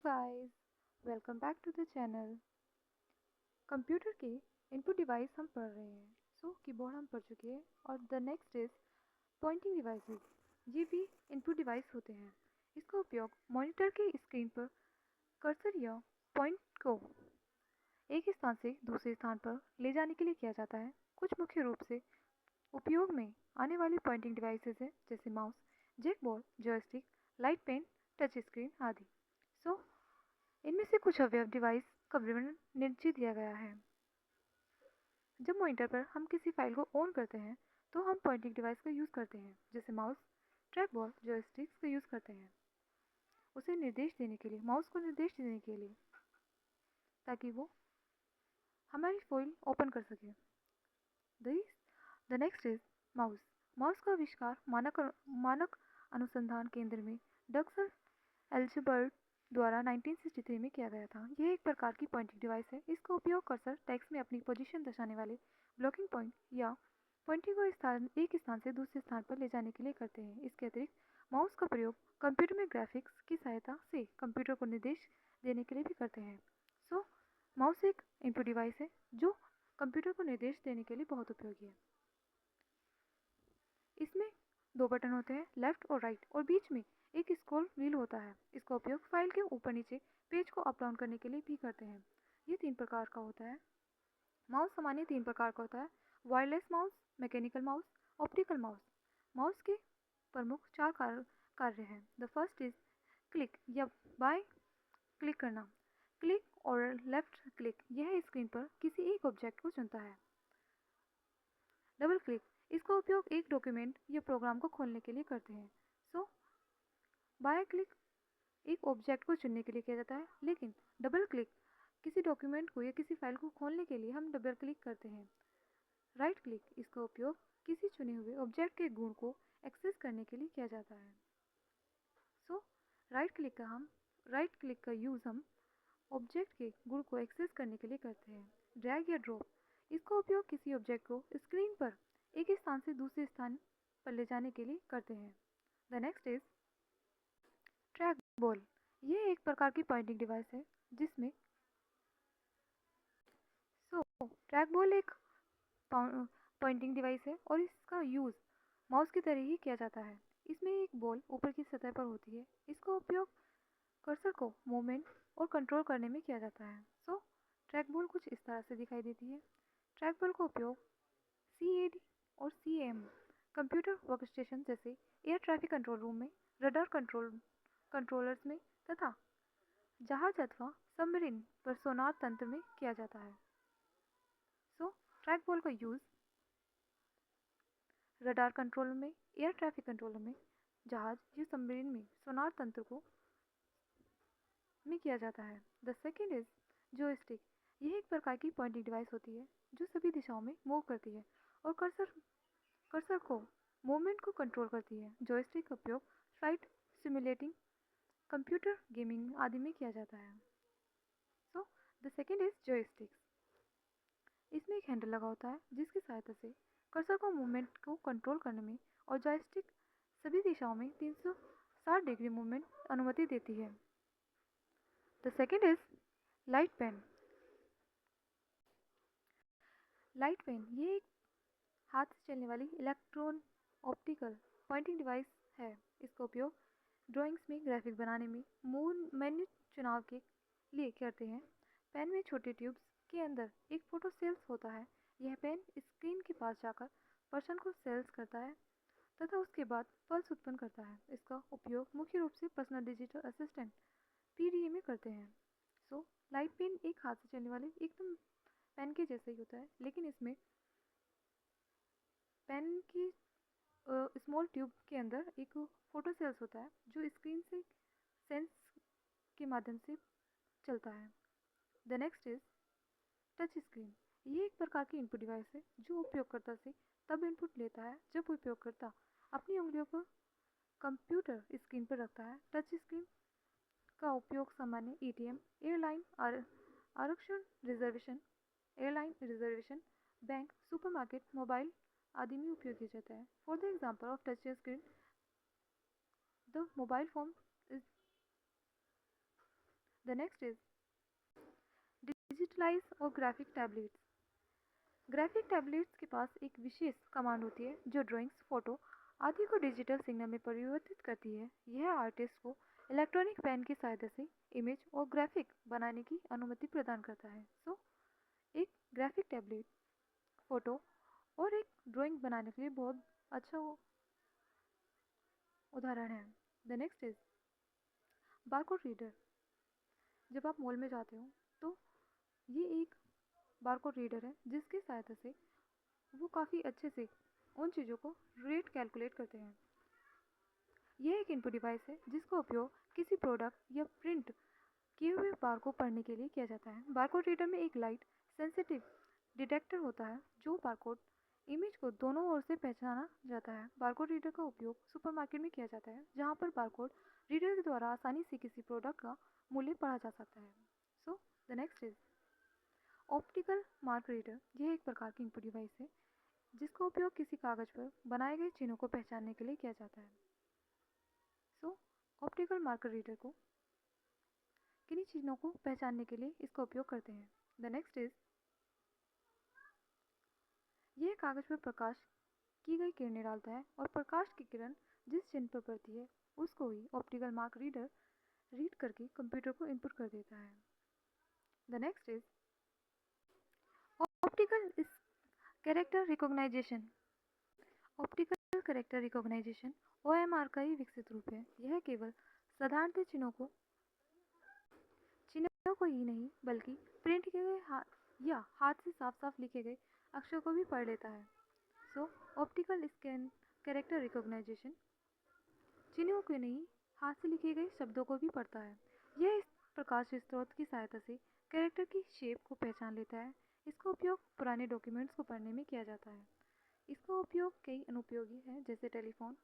guys, welcome back to the channel। Computer के input device हम पढ़ रहे हैं। कीबोर्ड हम पढ़ चुके हैं और the next is pointing devices. ये भी इनपुट डिवाइस होते हैं। इसका उपयोग मॉनिटर के स्क्रीन पर कर्सर या पॉइंट को एक स्थान से दूसरे स्थान पर ले जाने के लिए किया जाता है। कुछ मुख्य रूप से उपयोग में आने वाली पॉइंटिंग डिवाइसेस हैं जैसे माउस, जैक ball, joystick, light pen, touch screen आदि। सो इनमें से कुछ अवयव डिवाइस का विवरण नीचे दिया गया है। जब मॉनिटर पर हम किसी फाइल को ऑन करते हैं तो हम पॉइंटिंग डिवाइस का यूज़ करते हैं जैसे माउस, ट्रैक बॉल, जॉयस्टिक्स का यूज़ करते हैं उसे निर्देश देने के लिए, माउस को निर्देश देने के लिए, ताकि वो हमारी फाइल ओपन कर सके। The next is mouse. Mouse का आविष्कार मानक अनुसंधान केंद्र में डक्सल एल्जबर्ट द्वारा 1963 में किया गया था। यह एक प्रकार की पॉइंटिंग डिवाइस है। इसका उपयोग कर्सर टेक्स्ट में अपनी पोजीशन दर्शाने वाले ब्लॉकिंग पॉइंट या पॉइंटिंग को एक स्थान से दूसरे स्थान पर ले जाने के लिए करते हैं। इसके अतिरिक्त माउस का प्रयोग कंप्यूटर में ग्राफिक्स की सहायता से कंप्यूटर को निर्देश देने के लिए भी करते हैं। माउस एक इनपुट डिवाइस है जो कंप्यूटर को निर्देश देने के लिए बहुत उपयोगी है। इसमें दो बटन होते हैं, लेफ्ट और राइट, और बीच में एक स्क्रॉल व्हील होता है। इसका उपयोग फाइल के ऊपर नीचे पेज को अप डाउन करने के लिए भी करते हैं। ये तीन प्रकार का होता है। माउस सामान्य तीन प्रकार का होता है: wireless mouse, mechanical mouse, optical mouse. Mouse के प्रमुख चार कार्य हैं। द फर्स्ट इज क्लिक या बाएं क्लिक करना। क्लिक और लेफ्ट क्लिक यह स्क्रीन पर किसी एक ऑब्जेक्ट को चुनता है। डबल क्लिक, इसका उपयोग एक डॉक्यूमेंट या प्रोग्राम को खोलने के लिए करते हैं। बाएं क्लिक एक ऑब्जेक्ट को चुनने के लिए किया जाता है, लेकिन डबल क्लिक किसी डॉक्यूमेंट को या किसी फाइल को खोलने के लिए हम डबल क्लिक करते हैं। राइट क्लिक, इसका उपयोग किसी चुने हुए ऑब्जेक्ट के गुण को एक्सेस करने के लिए किया जाता है। सो राइट क्लिक का यूज़ हम ऑब्जेक्ट के गुण को एक्सेस करने के लिए करते हैं। ड्रैग या ड्रॉप, इसका उपयोग किसी ऑब्जेक्ट को स्क्रीन पर एक स्थान से दूसरे स्थान पर ले जाने के लिए करते हैं। The next is track ball. ये एक प्रकार की पॉइंटिंग डिवाइस है जिसमें ट्रैक बॉल एक पॉइंटिंग डिवाइस है और इसका यूज़ माउस की तरह ही किया जाता है। इसमें एक बॉल ऊपर की सतह पर होती है। इसका उपयोग कर्सर को मूवमेंट और कंट्रोल करने में किया जाता है। ट्रैक बॉल कुछ इस तरह से दिखाई देती है। ट्रैक बॉल का उपयोग CAD और CAM कंप्यूटर वर्कस्टेशन जैसे एयर ट्रैफिक कंट्रोल रूम में, रडार कंट्रोलर्स में तथा जहाज अथवा सबमरीन पर सोनार तंत्र में किया जाता है। ट्रैक बॉल का यूज़ रडार कंट्रोल में, एयर ट्रैफिक कंट्रोल में, जहाज या सबमरीन में सोनार तंत्र को में किया जाता है। The second is joystick. यह एक प्रकार की पॉइंटिंग डिवाइस होती है जो सभी दिशाओं में मूव करती है और कर्सर को मूवमेंट को कंट्रोल करती है। जॉयस्टिक का उपयोग फ्लाइट सिमुलेटिंग, कंप्यूटर गेमिंग आदि में किया जाता है। The second is joysticks. इसमें एक हैंडल लगा होता है जिसकी सहायता से कर्सर को मूवमेंट को कंट्रोल करने में और जॉयस्टिक सभी दिशाओं में 360 डिग्री मूवमेंट अनुमति देती है। The second is light pen. Light pen ये एक हाथ से चलने वाली इलेक्ट्रॉन ऑप्टिकल पॉइंटिंग डिवाइस है। इसका उपयोग ड्राइंग्स में ग्राफिक बनाने में मेन्यू चुनाव के लिए करते हैं। पेन में छोटे ट्यूब्स के अंदर एक फोटो सेल्स होता है। यह पेन स्क्रीन के पास जाकर पर्सन को सेल्स करता है तथा उसके बाद पल्स उत्पन्न करता है। इसका उपयोग मुख्य रूप से पर्सनल डिजिटल असिस्टेंट PDA में करते हैं। लाइट पेन एक हाथ से चलने वाले एकदम पेन के जैसा ही होता है, लेकिन इसमें पेन की स्मॉल ट्यूब के अंदर एक फोटो सेल्स होता है जो स्क्रीन से सेंस के माध्यम से चलता है। The next is touch screen. ये एक प्रकार की इनपुट डिवाइस है जो उपयोगकर्ता से तब इनपुट लेता है जब उपयोगकर्ता अपनी उंगलियों को कंप्यूटर स्क्रीन पर रखता है। टच स्क्रीन का उपयोग सामान्य ATM, airline reservation, bank, supermarket, mobile आदि में उपयोग किया जाता है। For the example of touch screen, the mobile phone is the next is digitalise और ग्राफिक टैबलेट्स। ग्राफिक टैबलेट्स के पास एक विशेष कमांड होती है जो ड्राइंग्स, फोटो आदि को डिजिटल सिग्नल में परिवर्तित करती है। यह आर्टिस्ट को इलेक्ट्रॉनिक पेन की सहायता से इमेज और ग्राफिक बनाने की अनुमति प्रदान करता है। एक ग्राफिक टैबलेट फोटो और एक ड्राइंग बनाने के लिए बहुत अच्छा उदाहरण है। The next is barcode reader. जब आप मॉल में जाते हो तो ये एक बारकोड रीडर है जिसकी सहायता से वो काफ़ी अच्छे से उन चीज़ों को रेट कैलकुलेट करते हैं। यह एक इनपुट डिवाइस है जिसका उपयोग किसी प्रोडक्ट या प्रिंट किए हुए बार को पढ़ने के लिए किया जाता है। बारकोड रीडर में एक लाइट सेंसिटिव डिटेक्टर होता है जो बारकोड इमेज को दोनों ओर से पहचाना जाता है। बारकोड रीडर का उपयोग सुपरमार्केट में किया जाता है जहाँ पर बारकोड रीडर के द्वारा आसानी से किसी प्रोडक्ट का मूल्य पढ़ा जा सकता है। The next is optical mark reader. यह एक प्रकार की इनपुट डिवाइस है जिसका उपयोग किसी कागज पर बनाए गए चिन्हों को पहचानने के लिए किया जाता है। ऑप्टिकल मार्कर रीडर को किन्हीं चिन्हों को पहचानने के लिए इसका उपयोग करते हैं। द नेक्स्ट इज यह कागज पर प्रकाश की गई किरणें डालता है और प्रकाश की किरण जिस चिन्ह पर पड़ती है उसको ही ऑप्टिकल मार्क रीडर रीड करके कंप्यूटर को इनपुट कर देता है। The next is optical character recognisation. Optical character recognisation OMR का ही विकसित रूप है। यह केवल साधारणतः चिन्हों को ही नहीं बल्कि प्रिंट किए गए या हाथ से साफ साफ लिखे गए अक्षर को भी पढ़ लेता है। ऑप्टिकल कैरेक्टर रिकॉग्नाइजेशन चिन्हों को नहीं हाथ से लिखे गए शब्दों को भी पढ़ता है। यह इस प्रकाश स्रोत की सहायता से कैरेक्टर की शेप को पहचान लेता है। इसका उपयोग पुराने डॉक्यूमेंट्स को पढ़ने में किया जाता है। इसका उपयोग कई अनुपयोगी है जैसे टेलीफोन,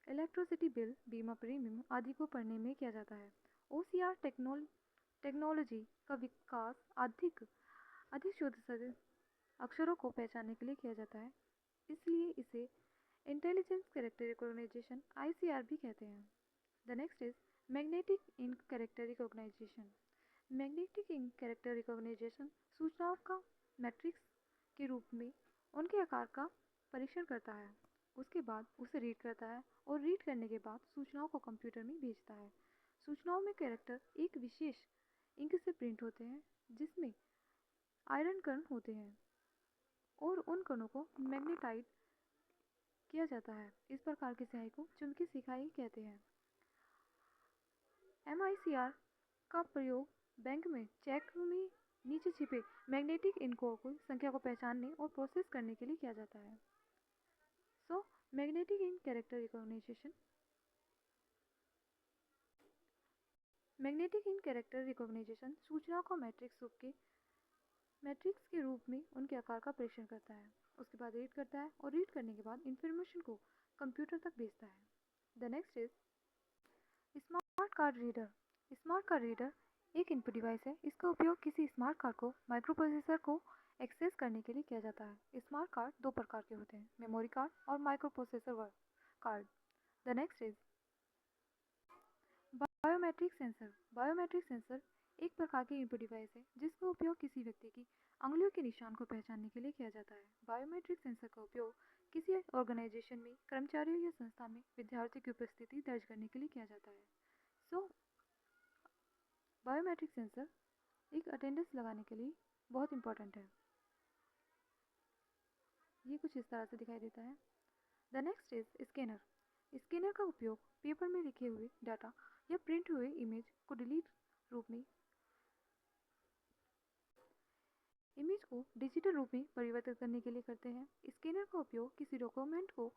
इलेक्ट्रिसिटी बिल, बीमा प्रीमियम आदि को पढ़ने में किया जाता है। OCR टेक्नोलॉजी का विकास अधिक शुद्ध अक्षरों को पहचानने के लिए किया जाता है, इसलिए इसे इंटेलिजेंस कैरेक्टर रिकॉग्निशन ICR भी कहते हैं। The next is magnetic ink character recognisation. Magnetic ink character recognisation सूचनाओं का मैट्रिक्स के रूप में उनके आकार का परीक्षण करता है, उसके बाद उसे रीड करता है और रीड करने के बाद सूचनाओं को कंप्यूटर में भेजता है। सूचनाओं में कैरेक्टर एक विशेष इंक से प्रिंट होते हैं जिसमें आयरन कण होते हैं और उन कणों को मैग्नेटाइज किया जाता है। इस प्रकार की स्याही को चुंबकीय स्याही कहते हैं। MICR का प्रयोग बैंक में चेक में नीचे छिपे मैग्नेटिक इंकों की संख्या को पहचानने और प्रोसेस करने के लिए किया जाता है। Magnetic ink character recognition. Magnetic ink character recognition सूचनाओं को मैट्रिक्स के रूप में उनके आकार का परीक्षण करता है, उसके बाद रीड करता है और रीड करने के बाद इंफॉर्मेशन को कंप्यूटर तक भेजता है। The next is smart card reader. Smart card reader एक इनपुट डिवाइस है। इसका उपयोग किसी स्मार्ट कार्ड को माइक्रोप्रोसेसर को एक्सेस करने के लिए किया जाता है। स्मार्ट कार्ड दो प्रकार के होते हैं, मेमोरी कार्ड और microprocessor card. The next is biometric sensor. Biometric sensor एक प्रकार की इनपुट डिवाइस है जिसका उपयोग किसी व्यक्ति की अंगुलियों के निशान को पहचानने के लिए किया जाता है। बायोमेट्रिक सेंसर का उपयोग किसी ऑर्गेनाइजेशन में कर्मचारियों या संस्था में विद्यार्थियों की उपस्थिति दर्ज करने के लिए किया जाता है। बायोमेट्रिक सेंसर एक अटेंडेंस लगाने के लिए बहुत इंपॉर्टेंट है। ये कुछ इस तरह से दिखाई देता है। The next is scanner. Scanner का उपयोग पेपर में लिखे हुए डाटा या प्रिंट हुए इमेज को डिजिटल रूप में परिवर्तित करने के लिए करते हैं। स्कैनर का उपयोग किसी डॉक्यूमेंट को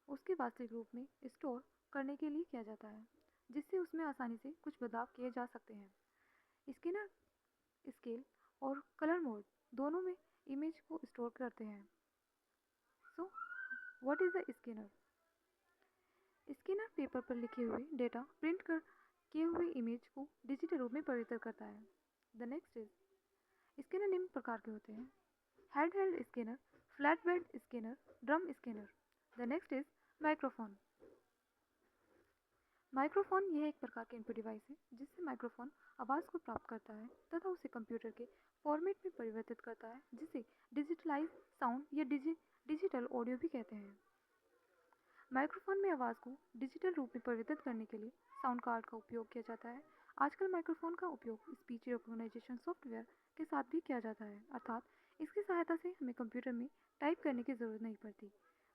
उसके वास्तविक रूप में स्टोर करने के लिए किया जाता है जिससे उसमें आसानी से कुछ बदलाव किए जा सकते हैं। स्कैनर स्केल और कलर मोड दोनों में इमेज को स्टोर करते हैं। What is the scanner? Scanner paper पर लिखे हुए डेटा प्रिंट किए हुए इमेज को डिजिटल रूप में परिवर्तित करता है। द नेक्स्ट इज स्कैनर निम्न प्रकार के होते हैं, handheld scanner, flat bed scanner, drum scanner. The next is microphone. Microphone यह एक प्रकार का इनपुट डिवाइस है जिससे माइक्रोफोन आवाज़ को प्राप्त करता है तथा उसे कंप्यूटर के फॉर्मेट में परिवर्तित करता है, जिसे डिजिटलाइज साउंड या डिजिटल ऑडियो भी कहते हैं। माइक्रोफोन में आवाज़ को डिजिटल रूप में परिवर्तित करने के लिए साउंड कार्ड का उपयोग किया जाता है। आजकल माइक्रोफोन का उपयोग स्पीच रिकॉग्निशन सॉफ्टवेयर के साथ भी किया जाता है, अर्थात इसकी सहायता से हमें कंप्यूटर में टाइप करने की ज़रूरत नहीं पड़ती,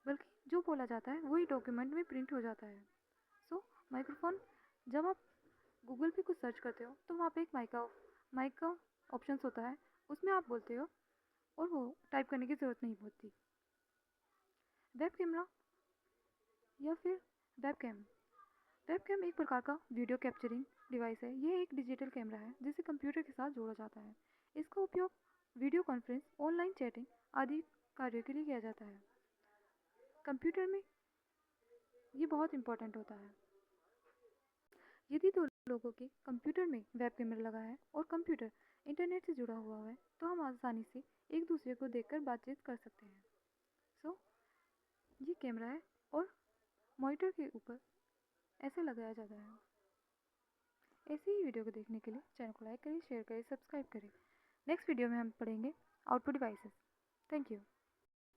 बल्कि जो बोला जाता है वही डॉक्यूमेंट में प्रिंट हो जाता है। सो माइक्रोफोन, जब आप गूगल पे कुछ सर्च करते हो तो वहाँ पे एक माइक का ऑप्शन होता है, उसमें आप बोलते हो और वो टाइप करने की ज़रूरत नहीं होती। वेब कैमरा या फिर वेबकैम। वेबकैम एक प्रकार का वीडियो कैप्चरिंग डिवाइस है। यह एक डिजिटल कैमरा है जिसे कंप्यूटर के साथ जोड़ा जाता है। इसका उपयोग वीडियो कॉन्फ्रेंस, ऑनलाइन चैटिंग आदि कार्यों के लिए किया जाता है। कंप्यूटर में ये बहुत इंपॉर्टेंट होता है। यदि दो लोगों के कंप्यूटर में वेब कैमरा लगा है और कंप्यूटर इंटरनेट से जुड़ा हुआ है तो हम आसानी से एक दूसरे को देखकर बातचीत कर सकते हैं। सो ये कैमरा है और मॉनिटर के ऊपर ऐसे लगाया जाता है। ऐसी ही वीडियो को देखने के लिए चैनल को लाइक करें, शेयर करें, सब्सक्राइब करें। नेक्स्ट वीडियो में हम पढ़ेंगे आउटपुट डिवाइसेस। Thank you.